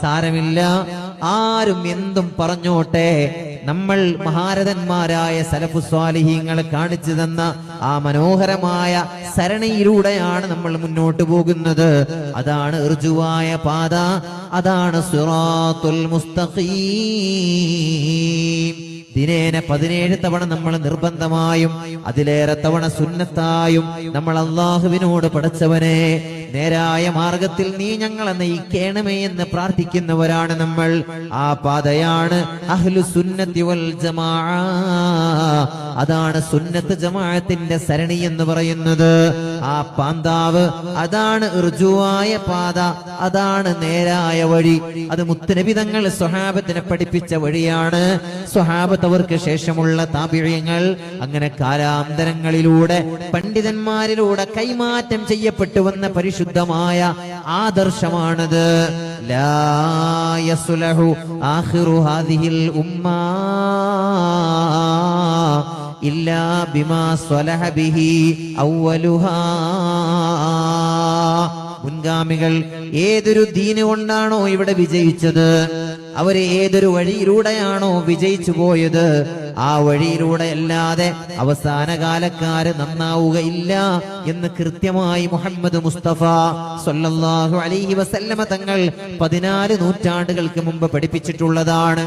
സാരമില്ല, ആരും എന്തും പറഞ്ഞോട്ടെ. നമ്മൾ മഹാരഥന്മാരായ സലഫു സ്വാലിഹീങ്ങൾ കാണിച്ചു തന്ന ആ മനോഹരമായ സരണിയിലൂടെയാണ് നമ്മൾ മുന്നോട്ട് പോകുന്നത്. അതാണ് ഋജുവായ പാത, അതാണ് സിറാത്തുൽ മുസ്തഖീം. ദിനേന 17 തവണ നമ്മൾ നിർബന്ധമായും അതിലേറെ തവണ സുന്നത്തായും നമ്മൾ അള്ളാഹുവിനോട് പടച്ചവനെ നേരായ മാർഗത്തിൽ നീ ഞങ്ങളെ നയിക്കണമേ എന്ന് പ്രാർത്ഥിക്കുന്നവരാണ് നമ്മൾ. ആ പാതയാണ് അഹ്ലു സുന്നത്തി വൽ ജമാഅ. അതാണ് സുന്നത്ത് ജമാഅത്തിന്റെ സരണി എന്ന് പറയുന്നത്. ആ പാന്താവ് അതാണ് ഋജുവായ പാത, അതാണ് നേരായ വഴി. അത് മുത്തുനബി തങ്ങൾ സ്വഹാബത്തിനെ പഠിപ്പിച്ച വഴിയാണ്. സ്വഹാബത്ത് അവർക്ക് ശേഷമുള്ള താബിഈങ്ങൾ അങ്ങനെ കാലാന്തരങ്ങളിലൂടെ പണ്ഡിതന്മാരിലൂടെ കൈമാറ്റം ചെയ്യപ്പെട്ടു വന്ന പരിശുദ്ധമായ ആദർശമാണത്. ലാ യസ്ലഹു ആഖിറു ഹാദിഹിൽ ഉമ്മ ഇല്ലാ ബിമാ സ്വലഹ ബിഹി അവ്വലുഹാ. മുൻഗാമികൾ ഏതൊരു ദീന് കൊണ്ടാണോ ഇവിടെ വിജയിച്ചത്, അവര് ഏതൊരു വഴിയിലൂടെയാണോ വിജയിച്ചു പോയത്, ആ വഴിയിലൂടെ അല്ലാതെ അവസാന കാലക്കാര് നന്നാവുകയില്ല എന്ന് കൃത്യമായി മുഹമ്മദ് മുസ്തഫ സ്വല്ലല്ലാഹു അലൈഹി വസല്ലമ തങ്ങൾ 14 നൂറ്റാണ്ടുകൾക്ക് മുമ്പ് പഠിപ്പിച്ചിട്ടുള്ളതാണ്.